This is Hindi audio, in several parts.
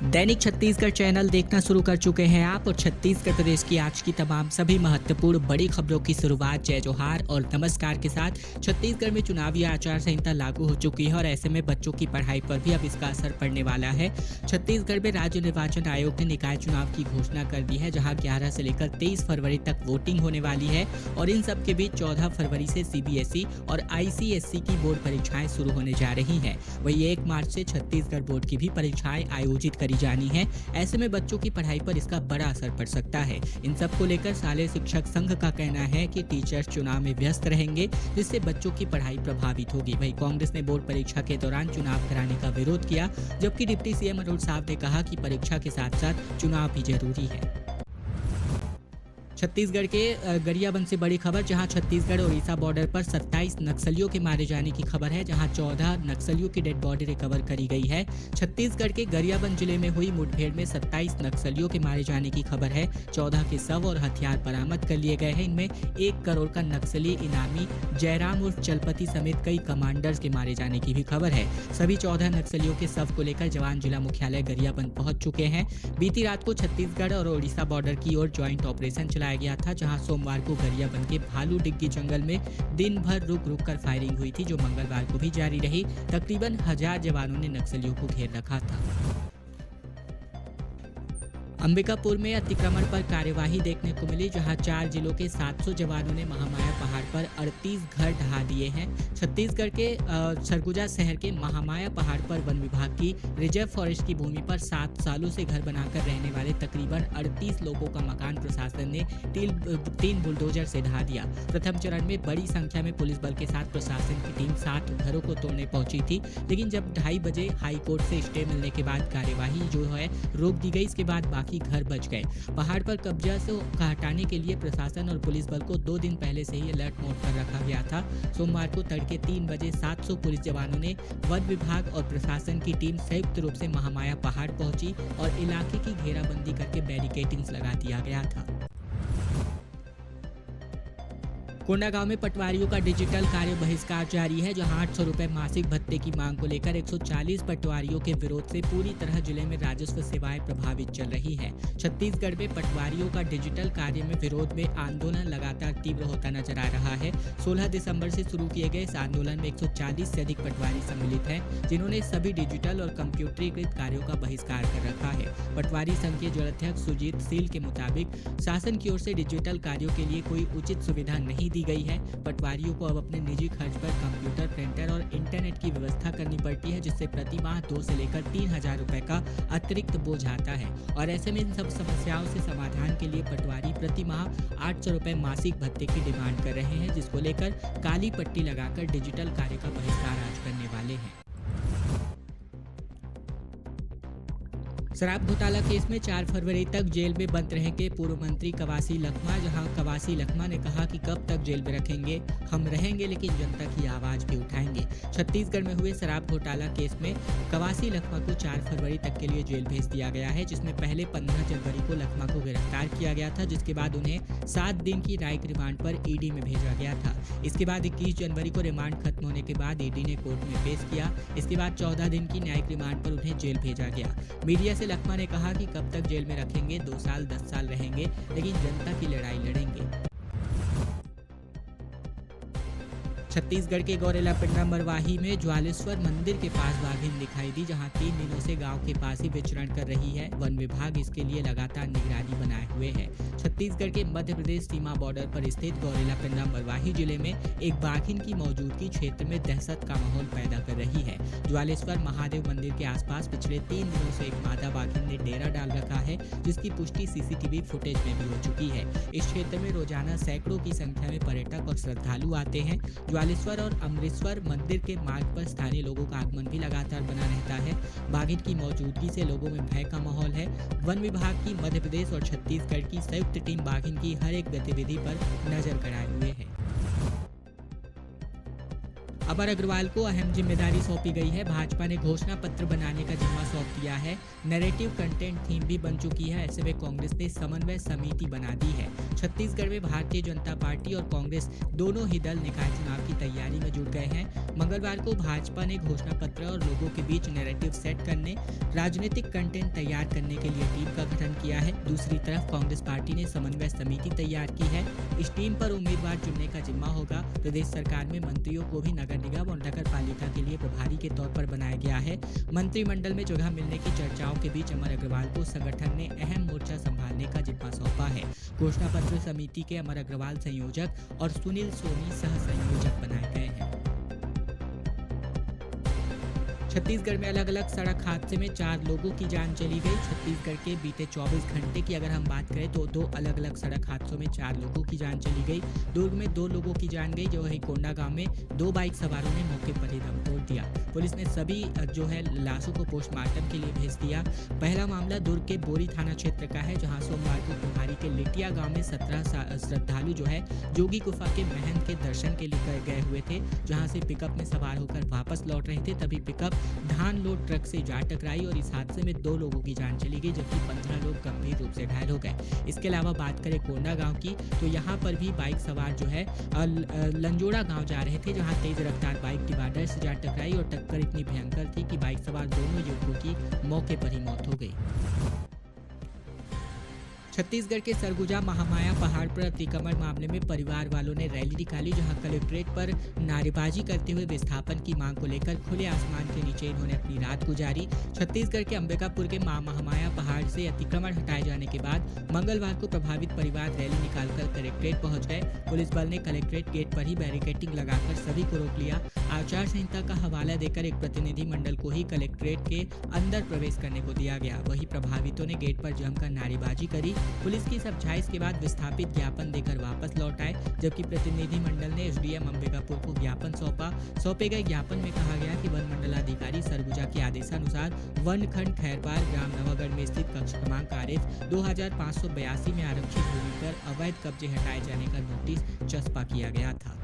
दैनिक छत्तीसगढ़ चैनल देखना शुरू कर चुके हैं आप और छत्तीसगढ़ प्रदेश की आज की तमाम सभी महत्वपूर्ण बड़ी खबरों की शुरुआत जय जोहार और नमस्कार के साथ। छत्तीसगढ़ में चुनावी आचार संहिता लागू हो चुकी है और ऐसे में बच्चों की पढ़ाई पर भी अब इसका असर पड़ने वाला है। छत्तीसगढ़ में राज्य निर्वाचन आयोग ने निकाय चुनाव की घोषणा कर दी है, जहां 11 से लेकर 23 फरवरी तक वोटिंग होने वाली है और इन सब के बीच 14 फरवरी से सीबीएसई और आईसीएसई की बोर्ड परीक्षाएं शुरू होने जा रही हैं। वहीं 1 मार्च से छत्तीसगढ़ बोर्ड की भी परीक्षाएं आयोजित करी जानी है। ऐसे में बच्चों की पढ़ाई पर इसका बड़ा असर पड़ सकता है। इन सब को लेकर शालेय शिक्षक संघ का कहना है कि टीचर्स चुनाव में व्यस्त रहेंगे, जिससे बच्चों की पढ़ाई प्रभावित होगी। वहीं कांग्रेस ने बोर्ड परीक्षा के दौरान चुनाव कराने का विरोध किया, जबकि डिप्टी सीएम अरुण साव ने कहा कि परीक्षा के साथ साथ चुनाव भी जरूरी है। छत्तीसगढ़ के गरियाबंद से बड़ी खबर, जहां छत्तीसगढ़ उड़ीसा बॉर्डर पर 27 नक्सलियों के मारे जाने की खबर है, जहां 14 नक्सलियों की डेड बॉडी रिकवर करी गई है। छत्तीसगढ़ के गरियाबंद जिले में हुई मुठभेड़ में 27 नक्सलियों के मारे जाने की खबर है। 14 के शव और हथियार बरामद कर लिए गए हैं। इनमें 1 करोड़ का नक्सली इनामी जयराम उर्फ चलपति समेत कई कमांडर्स के मारे जाने की भी खबर है। सभी 14 नक्सलियों के शव को लेकर जवान जिला मुख्यालय गरियाबंद पहुंच चुके हैं। बीती रात को छत्तीसगढ़ और उड़ीसा बॉर्डर की ओर ज्वाइंट ऑपरेशन चलाया गया था, जहां सोमवार को गरियाबंद के भालू डिग्गी जंगल में दिन भर रुक कर फायरिंग हुई थी, जो मंगलवार को भी जारी रही। तकरीबन 1000 जवानों ने नक्सलियों को घेर रखा था। अंबिकापुर में अतिक्रमण पर कार्यवाही देखने को मिली, जहां 4 जिलों के 700 जवानों ने महामाया पहाड़ पर 38 घर ढहा दिए हैं। छत्तीसगढ़ के सरगुजा शहर के महामाया पहाड़ पर वन विभाग की रिजर्व फॉरेस्ट की भूमि पर 7 सालों से घर बनाकर रहने वाले तकरीबन 38 लोगों का मकान प्रशासन ने 3 बुलडोजर से ढहा दिया। प्रथम चरण में बड़ी संख्या में पुलिस बल के साथ प्रशासन की टीम 60 घरों को तोड़ने पहुंची थी, लेकिन जब 2:30 बजे हाईकोर्ट से स्टे मिलने के बाद कार्यवाही जो है रोक दी गई। इसके बाद बाकी घर बच गए। पहाड़ पर कब्जा से हटाने के लिए प्रशासन और पुलिस बल को 2 दिन पहले से ही अलर्ट मोड पर रखा गया था। सोमवार को तड़के 3 बजे 700 पुलिस जवानों ने वन विभाग और प्रशासन की टीम संयुक्त रूप से महामाया पहाड़ पहुंची और इलाके की घेराबंदी करके बैरिकेडिंग्स लगा दिया गया था। कोंडागांव में पटवारियों का डिजिटल कार्य बहिष्कार जारी है, जहां 800 रुपए मासिक भत्ते की मांग को लेकर 140 पटवारियों के विरोध से पूरी तरह जिले में राजस्व सेवाएं प्रभावित चल रही है। छत्तीसगढ़ में पटवारियों का डिजिटल कार्य में विरोध में आंदोलन लगातार तीव्र होता नजर आ रहा है। 16 दिसंबर से शुरू किए गए इस आंदोलन में 140 से अधिक पटवारी सम्मिलित हैं, जिन्होंने सभी डिजिटल और कंप्यूटरीकृत कार्यों का बहिष्कार कर रखा है। पटवारी संघ के जलाध्यक्ष सुजीत सील के मुताबिक शासन की ओर से डिजिटल कार्यों के लिए कोई उचित सुविधा नहीं दी गई है। पटवारियों को अब अपने निजी खर्च पर कंप्यूटर, प्रिंटर और इंटरनेट की व्यवस्था करनी पड़ती है, जिससे प्रति माह 2 से लेकर 3000 रुपए का अतिरिक्त बोझ आता है। और ऐसे में इन सब समस्याओं से समाधान के लिए पटवारी प्रति माह 800 रुपए मासिक भत्ते की डिमांड कर रहे हैं, जिसको लेकर काली पट्टी लगाकर डिजिटल कार्य का बहिष्कार आज करने वाले हैं। शराब घोटाला केस में 4 फरवरी तक जेल में बंद रहेंगे पूर्व मंत्री कवासी लखमा, जहां कवासी लखमा ने कहा कि कब तक जेल में रखेंगे, हम रहेंगे लेकिन जनता की आवाज भी उठाएंगे। छत्तीसगढ़ में हुए शराब घोटाला केस में कवासी लखमा को 4 फरवरी तक के लिए जेल भेज दिया गया है, जिसमें पहले 15 जनवरी को लखमा को गिरफ्तार किया गया था, जिसके बाद उन्हें 7 दिन की न्यायिक रिमांड पर ईडी में भेजा गया था। इसके बाद 21 जनवरी को रिमांड खत्म होने के बाद ईडी ने कोर्ट में पेश किया। इसके बाद 14 दिन की न्यायिक रिमांड पर उन्हें जेल भेजा गया। मीडिया से लखमा ने कहा कि कब तक जेल में रखेंगे, 2 साल 10 साल रहेंगे, लेकिन जनता की लड़ाई लड़ेंगे। छत्तीसगढ़ के गौरेला पिंडा मरवाही में ज्वालेश्वर मंदिर के पास बाघिन दिखाई दी, जहां 3 दिनों से गांव के पास ही विचरण कर रही है। वन विभाग इसके लिए लगातार निगरानी बनाए हुए है। छत्तीसगढ़ के मध्य प्रदेश सीमा बॉर्डर पर स्थित गौरेला पिंडा मरवाही जिले में एक बाघिन की मौजूदगी क्षेत्र में दहशत का माहौल पैदा कर रही है। ज्वालेश्वर महादेव मंदिर के आसपास पिछले 3 दिनों से एक मादा बाघिन ने डेरा डाल रखा है, जिसकी पुष्टि सीसीटीवी फुटेज में भी हो चुकी है। इस क्षेत्र में रोजाना सैकड़ों की संख्या में पर्यटक और श्रद्धालु आते हैं। ज्वालेश्वर और अमृतसर मंदिर के मार्ग पर स्थानीय लोगों का आगमन भी लगातार बना रहता है। बाघिन की मौजूदगी से लोगों में भय का माहौल है। वन विभाग की मध्य प्रदेश और छत्तीसगढ़ की संयुक्त टीम बाघिन की हर एक गतिविधि पर नजर गड़ाए हुए है। अमर अग्रवाल को अहम जिम्मेदारी सौंपी गई है। भाजपा ने घोषणा पत्र बनाने का जिम्मा सौंप दिया है। नैरेटिव कंटेंट थीम भी बन चुकी है। ऐसे में कांग्रेस ने समन्वय समिति बना दी है। छत्तीसगढ़ में भारतीय जनता पार्टी और कांग्रेस दोनों ही दल निकाय चुनाव की तैयारी में जुट गए हैं। मंगलवार को भाजपा ने घोषणा पत्र और लोगों के बीच नैरेटिव सेट करने, राजनीतिक कंटेंट तैयार करने के लिए टीम का गठन किया है। दूसरी तरफ कांग्रेस पार्टी ने समन्वय समिति तैयार की है। इस टीम पर उम्मीदवार चुनने का जिम्मा होगा। प्रदेश सरकार में मंत्रियों को भी नगर निगम और नगर पालिका के लिए प्रभारी के तौर पर बनाया गया है। मंत्रिमंडल में जगह मिलने की चर्चाओं के बीच अमर अग्रवाल को संगठन ने अहम मोर्चा संभालने का जिम्मा सौंपा है। घोषणा पत्र समिति के अमर अग्रवाल संयोजक और सुनील सोनी सह संयोजक बनाए गए हैं। छत्तीसगढ़ में अलग अलग सड़क हादसे में 4 लोगों की जान चली गई। छत्तीसगढ़ के बीते 24 घंटे की अगर हम बात करें तो 2 अलग अलग सड़क हादसों में 4 लोगों की जान चली गई। दुर्ग में 2 लोगों की जान गई, जो वही कोंडागांव में 2 बाइक सवारों ने मौके पर ही दम तोड़ दिया। पुलिस ने सभी लाशों को पोस्टमार्टम के लिए भेज दिया। पहला मामला दुर्ग के बोरी थाना क्षेत्र का है, जहां सोमवार को कुम्हारी के लिटिया गाँव में 17 श्रद्धालु जोगी गुफा के महंत के दर्शन के लिए गए हुए थे, जहाँ से पिकअप में सवार होकर वापस लौट रहे थे। तभी पिकअप धान लोड ट्रक से जा टकराई और इस हादसे में 2 लोगों की जान चली गई, जबकि 15 लोग गंभीर रूप से घायल हो गए। इसके अलावा बात करें कोंडागांव की, तो यहाँ पर भी बाइक सवार लंजोड़ा गांव जा रहे थे, जहाँ तेज रफ्तार बाइक डिवाइडर से जा टकराई और टक्कर इतनी भयंकर थी कि बाइक सवार दोनों युवकों की मौके पर ही मौत हो गई। छत्तीसगढ़ के सरगुजा महामाया पहाड़ पर अतिक्रमण मामले में परिवार वालों ने रैली निकाली, जहां कलेक्ट्रेट पर नारेबाजी करते हुए विस्थापन की मांग को लेकर खुले आसमान के नीचे इन्होंने अपनी रात गुजारी। छत्तीसगढ़ के अंबिकापुर के महामाया पहाड़ से अतिक्रमण हटाए जाने के बाद मंगलवार को प्रभावित परिवार रैली निकालकर कलेक्ट्रेट पहुंच गए। पुलिस बल ने कलेक्ट्रेट गेट पर ही बैरिकेडिंग लगाकर सभी को रोक लिया। आचार संहिता का हवाला देकर एक प्रतिनिधि मंडल को ही कलेक्ट्रेट के अंदर प्रवेश करने को दिया गया। वहीं प्रभावितों ने गेट पर जमकर नारेबाजी करी। पुलिस की समझाइश के बाद विस्थापित ज्ञापन देकर वापस लौट आए, जबकि प्रतिनिधि मंडल ने एसडीएम अंबिकापुर को ज्ञापन सौंपा। सौंपे गए ज्ञापन में कहा गया कि वन मंडलाधिकारी सरगुजा के आदेशानुसार वन खंड खैरबार ग्राम नवागढ़ में स्थित कक्ष क्रमांक आरएफ 2582 में आरक्षित भूमि पर अवैध कब्जे हटाए जाने का नोटिस चस्पा किया गया था।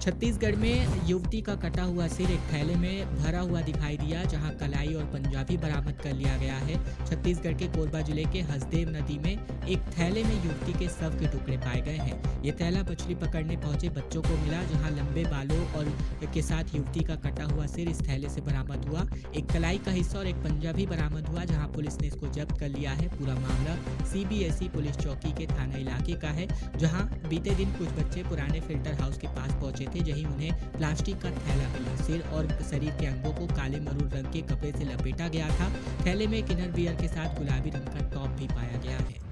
छत्तीसगढ़ में युवती का कटा हुआ सिर एक थैले में भरा हुआ दिखाई दिया, जहां कलाई और पंजाबी बरामद कर लिया गया है। छत्तीसगढ़ के कोरबा जिले के हसदेव नदी में एक थैले में युवती के शव के टुकड़े पाए गए हैं। ये थैला मछली पकड़ने पहुंचे बच्चों को मिला, जहां लंबे बालों और के साथ युवती का कटा हुआ सिर इस थैले से बरामद हुआ। एक कलाई का हिस्सा और एक पंजाबी बरामद हुआ, जहाँ पुलिस ने इसको जब्त कर लिया है। पूरा मामला सीबीएसई पुलिस चौकी के थाना इलाके का है, जहाँ बीते दिन कुछ बच्चे पुराने फिल्टर हाउस के पास पहुंचे थे, जहीं उन्हें प्लास्टिक का थैला मिला। सिर और शरीर के अंगों को काले मरून रंग के कपड़े से लपेटा गया था। थैले में एक इनर वियर के साथ गुलाबी रंग का टॉप भी पाया गया है।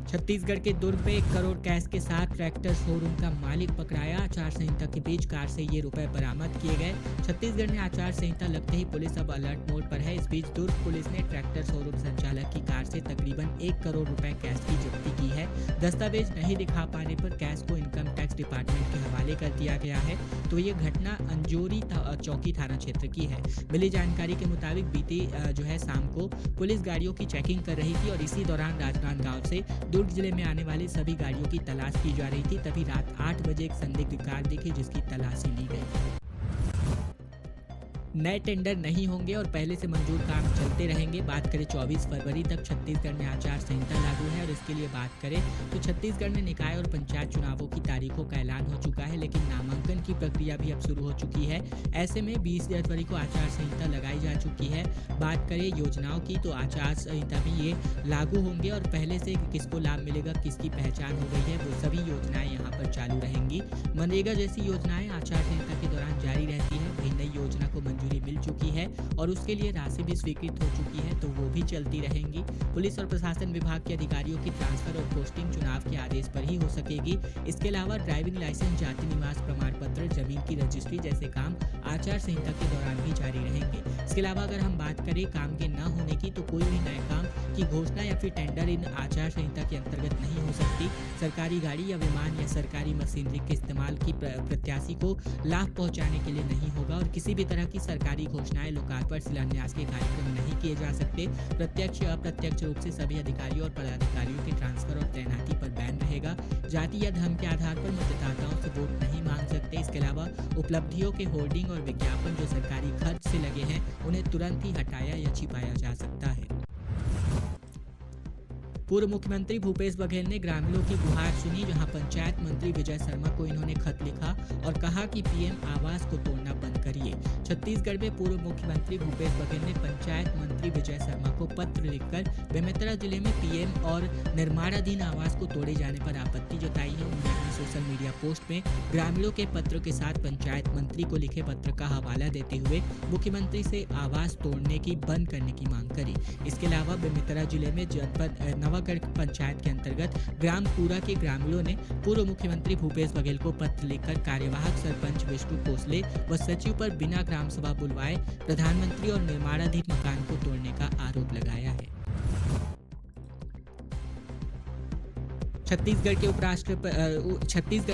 छत्तीसगढ़ के दुर्ग में 1 करोड़ कैश के साथ ट्रैक्टर शोरूम का मालिक पकड़ाया। आचार संहिता के बीच कार से ये रुपए बरामद किए गए। छत्तीसगढ़ में आचार संहिता लगते ही पुलिस अब अलर्ट मोड पर है। इस बीच दुर्ग पुलिस ने ट्रैक्टर शोरूम संचालक की कार से तकरीबन 1 करोड़ रुपए कैश की जब्ती की है। दस्तावेज नहीं दिखा पाने पर कैश को इनकम टैक्स डिपार्टमेंट के हवाले कर दिया गया है। तो ये घटना अंजोरी चौकी थाना क्षेत्र की है। मिली जानकारी के मुताबिक बीती शाम को पुलिस गाड़ियों की चेकिंग कर रही थी और इसी दौरान राजनांदगांव से दुर्ग जिले में आने वाली सभी गाड़ियों की तलाश की जा रही थी। तभी रात 8 बजे एक संदिग्ध कार दिखी, जिसकी तलाशी ली गई। नए टेंडर नहीं होंगे और पहले से मंजूर काम चलते रहेंगे। बात करें 24 फरवरी तक छत्तीसगढ़ में आचार संहिता लागू है और इसके लिए बात करें तो छत्तीसगढ़ में निकाय और पंचायत चुनावों की तारीखों का ऐलान हो चुका है, लेकिन नामांकन की प्रक्रिया भी अब शुरू हो चुकी है। ऐसे में 20 जनवरी को आचार संहिता लगाई जा चुकी है। बात करें योजनाओं की तो आचार संहिता में ये लागू होंगे और पहले से किसको लाभ मिलेगा, किसकी पहचान हो गई है, वो सभी योजनाएं यहाँ पर चालू रहेंगी। मनरेगा जैसी योजनाएं आचार संहिता के दौरान जारी रहती है। वही नई योजना को मंजूरी मिल चुकी है और उसके लिए राशि भी स्वीकृत हो चुकी है, तो वो भी चलती रहेंगी। पुलिस और प्रशासन विभाग के अधिकारियों की ट्रांसफर और पोस्टिंग चुनाव के आदेश पर ही हो सकेगी। इसके अलावा ड्राइविंग लाइसेंस, जाति निवास प्रमाण पत्र पत्र, जमीन की रजिस्ट्री जैसे काम आचार संहिता के दौरान भी जारी रहेंगे। इसके अलावा अगर हम बात करें काम के न होने की, तो कोई भी नए काम की घोषणा या फिर टेंडर इन आचार संहिता के अंतर्गत नहीं हो सकती। सरकारी गाड़ी या विमान या सरकारी मशीनरी के इस्तेमाल की प्रत्याशी को लाभ पहुंचाने के लिए नहीं होगा और किसी भी तरह की सरकारी घोषणाएं, लोकार्पण, शिलान्यास के कार्यक्रम नहीं किए जा सकते। प्रत्यक्ष या अप्रत्यक्ष रूप से सभी अधिकारियों और पदाधिकारियों के ट्रांसफर और तैनाती पर बैन रहेगा। जाति या धर्म के आधार पर मतदाताओं से वोट नहीं मांग सकते। इसके अलावा उपलब्धियों के होर्डिंग और विज्ञापन जो सरकारी खर्च से लगे हैं, उन्हें तुरंत ही हटाया या छिपाया जा सकता है। पूर्व मुख्यमंत्री भूपेश बघेल ने ग्रामीणों की गुहार सुनी, जहां पंचायत मंत्री विजय शर्मा को इन्होंने खत लिखा और कहा कि पीएम आवास को तोड़ना बंद करिए। छत्तीसगढ़ में पूर्व मुख्यमंत्री भूपेश बघेल ने पंचायत मंत्री विजय शर्मा को पत्र लिखकर बेमेतरा जिले में पीएम और निर्माणाधीन आवास को तोड़े जाने पर आपत्ति जताई है। उन्होंने अपनी सोशल मीडिया पोस्ट में ग्रामीणों के पत्र के साथ पंचायत मंत्री को लिखे पत्र का हवाला देते हुए मुख्यमंत्री से आवास तोड़ने की बंद करने की मांग करी। इसके अलावा बेमेतरा जिले में जनपद नवागढ़ पंचायत के अंतर्गत ग्राम पूरा के ग्रामीणों ने पूर्व मुख्यमंत्री भूपेश बघेल को पत्र लिखकर कार्यवाहक सरपंच विष्णु कोसले व सचिव पर बिना ग्राम सभा बुलवाए प्रधानमंत्री और निर्माणाधीन मकान को तोड़ने का आरोप लगाया है। छत्तीसगढ़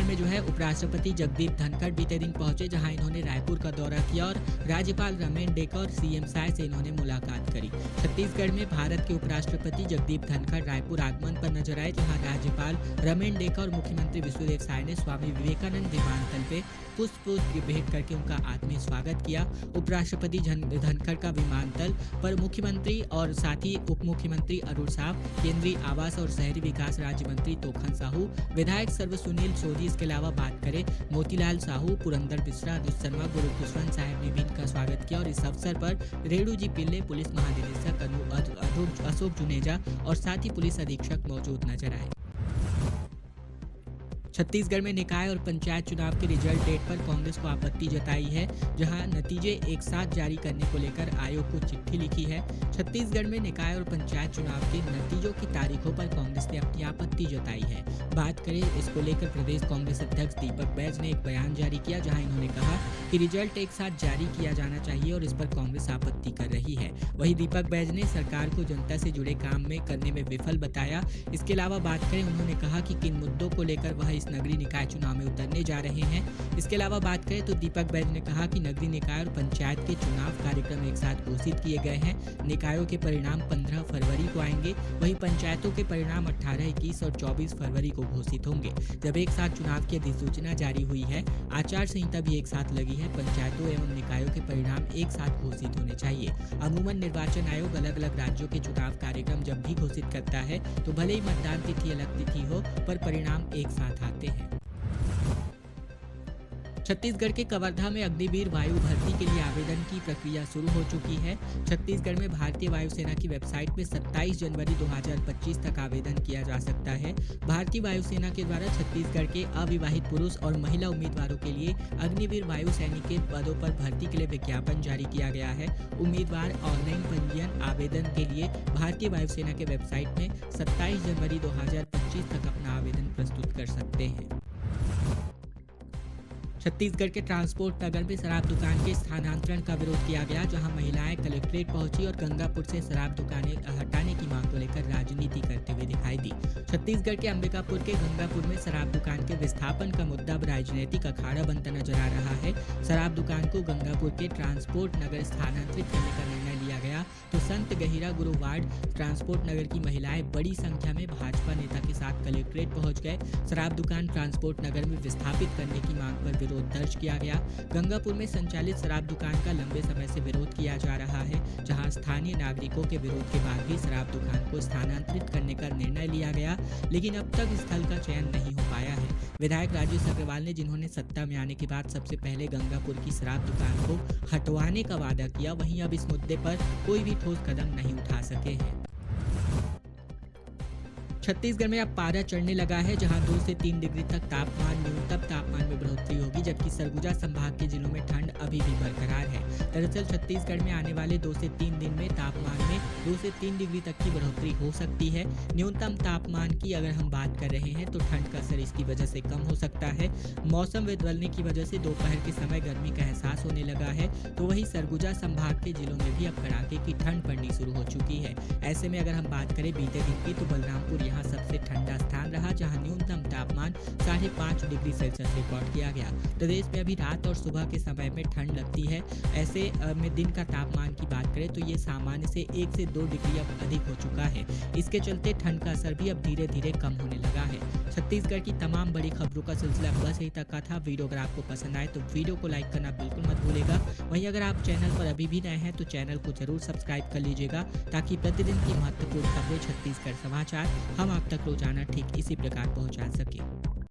में जो है उपराष्ट्रपति जगदीप धनखड़ बीते दिन पहुंचे, जहां इन्होंने रायपुर का दौरा किया और राज्यपाल रमेन डेका और सीएम साय से इन्होंने मुलाकात करी। छत्तीसगढ़ में भारत के उपराष्ट्रपति जगदीप धनखड़ रायपुर आगमन पर नजर आए, जहां राज्यपाल रमेन डेका और मुख्यमंत्री विष्णुदेव साय ने स्वामी विवेकानंद विमानतल पे पुष्प भेंट करके उनका आत्मीय स्वागत किया। उपराष्ट्रपति धनखड़ का विमानतल पर मुख्यमंत्री और साथ ही उप मुख्यमंत्री अरुण साव, केंद्रीय आवास और शहरी विकास राज्य मंत्री तोखन साहू, विधायक सर्व सुनील सोधी, इसके अलावा बात करें मोतीलाल साहू, पुरंदर मिश्रा, अनुज शर्मा, गुरु खुशवंत साहब ने भी इनका स्वागत किया और इस अवसर पर रेणु जी पिल्ले, पुलिस महानिदेशक अशोक जुनेजा और साथ ही पुलिस अधीक्षक मौजूद नजर आए। छत्तीसगढ़ में निकाय और पंचायत चुनाव के रिजल्ट डेट पर कांग्रेस को आपत्ति जताई है, जहां नतीजे एक साथ जारी करने को लेकर आयोग को चिट्ठी लिखी है। छत्तीसगढ़ में निकाय और पंचायत चुनाव के नतीजों की तारीखों पर कांग्रेस ने अपनी आपत्ति जताई है। बात करें इसको लेकर प्रदेश कांग्रेस अध्यक्ष दीपक बैज ने एक बयान जारी किया, जहां इन्होंने कहा कि रिजल्ट एक साथ जारी किया जाना चाहिए और इस पर कांग्रेस आपत्ति कर रही है। वहीं दीपक बैज ने सरकार को जनता से जुड़े काम में करने में विफल बताया। इसके अलावा बात करें, उन्होंने कहा कि किन मुद्दों को लेकर वह इस नगरीय निकाय चुनाव में उतरने जा रहे हैं। इसके अलावा बात करें तो दीपक बैज ने कहा कि नगरीय निकाय और पंचायत के चुनाव कार्यक्रम एक साथ घोषित किए गए हैं। निकायों के परिणाम 15 फरवरी को आएंगे, वहीं पंचायतों के परिणाम 18, 21 और 24 फरवरी को घोषित होंगे। जब एक साथ चुनाव की अधिसूचना जारी हुई है, आचार संहिता भी एक साथ लगी है, पंचायतों एवं निकायों के परिणाम एक साथ घोषित होने चाहिए। अमूमन निर्वाचन आयोग अलग अलग राज्यों के चुनाव कार्यक्रम जब भी घोषित करता है तो भले ही मतदान तिथि अलग तिथि हो, पर परिणाम एक साथ आते हैं। छत्तीसगढ़ के कवर्धा में अग्निवीर वायु भर्ती के लिए आवेदन की प्रक्रिया शुरू हो चुकी है। छत्तीसगढ़ में भारतीय वायुसेना की वेबसाइट में 27 जनवरी 2025 तक आवेदन किया जा सकता है। भारतीय वायुसेना के द्वारा छत्तीसगढ़ के अविवाहित पुरुष और महिला उम्मीदवारों के लिए अग्निवीर वायु सैनिक के पदों पर भर्ती के लिए विज्ञापन जारी किया गया है। उम्मीदवार ऑनलाइन पंजीयन आवेदन के लिए भारतीय वायुसेना के वेबसाइट में 27 जनवरी 2025 तक अपना आवेदन प्रस्तुत कर सकते हैं। छत्तीसगढ़ के ट्रांसपोर्ट नगर में शराब दुकान के स्थानांतरण का विरोध किया गया, जहां महिलाएं कलेक्ट्रेट पहुंची और गंगापुर से शराब दुकानें हटाने की मांग को लेकर राजनीति करते हुए दिखाई दी। छत्तीसगढ़ के अंबिकापुर के गंगापुर में शराब दुकान के विस्थापन का मुद्दा अब राजनीतिक अखाड़ा बनता नजर आ रहा है। शराब दुकान को गंगापुर के ट्रांसपोर्ट नगर स्थानांतरित करने का निर्णय लिया गया तो संत गहिरा गुरु वार्ड ट्रांसपोर्ट नगर की महिलाएं बड़ी संख्या में भाजपा नेता के साथ कलेक्ट्रेट पहुंच गए। शराब दुकान ट्रांसपोर्ट नगर में विस्थापित करने की मांग पर विरोध दर्ज किया गया। गंगापुर में संचालित शराब दुकान का लंबे समय से विरोध किया जा रहा है, जहां स्थानीय नागरिकों के विरोध के बाद भी शराब दुकान को स्थानांतरित करने का निर्णय लिया गया, लेकिन अब तक स्थल का चयन नहीं हो पाया है। विधायक राजेश अग्रवाल ने, जिन्होंने सत्ता में आने के बाद सबसे पहले गंगापुर की शराब दुकान को हटवाने का वादा किया, वहीं अब इस मुद्दे पर कोई भी ठोस कदम नहीं उठा सके हैं। छत्तीसगढ़ में अब पारा चढ़ने लगा है, जहां 2 से 3 डिग्री तक न्यूनतम तापमान में बढ़ोतरी होगी, जबकि सरगुजा संभाग के जिलों में ठंड अभी भी बरकरार है। दरअसल छत्तीसगढ़ में आने वाले 2 से 3 दिन में तापमान में 2 से 3 डिग्री तक की बढ़ोतरी हो सकती है। न्यूनतम तापमान की अगर हम बात कर रहे हैं तो ठंड का असर इसकी वजह से कम हो सकता है। मौसम बदलने की वजह से दोपहर के समय गर्मी का एहसास होने लगा है, तो वहीं सरगुजा संभाग के जिलों में भी अब कड़ाके की ठंड पड़नी शुरू हो चुकी है। ऐसे में अगर हम बात करें बीते दिन की, तो बलरामपुर यहाँ सबसे ठंडा स्थान रहा, जहां न्यूनतम तापमान 5.5 डिग्री सेल्सियस रिकॉर्ड किया गया। प्रदेश में अभी रात और सुबह के समय में ठंड लगती है। ऐसे में दिन का तापमान की बात करें तो ये सामान्य से 1 से 2 डिग्री अब अधिक हो चुका है। इसके चलते ठंड का असर भी अब धीरे धीरे कम होने लगा है। छत्तीसगढ़ की तमाम बड़ी खबरों का सिलसिला बस यहीं तक का था। वीडियो अगर आपको पसंद आए तो वीडियो को लाइक करना बिल्कुल मत भूलेगा। वहीं अगर आप चैनल पर अभी भी नए हैं तो चैनल को जरूर सब्सक्राइब कर लीजिएगा, ताकि प्रतिदिन की महत्वपूर्ण खबरें छत्तीसगढ़ समाचार हम आप तक रोजाना ठीक इसी प्रकार पहुंचा सके।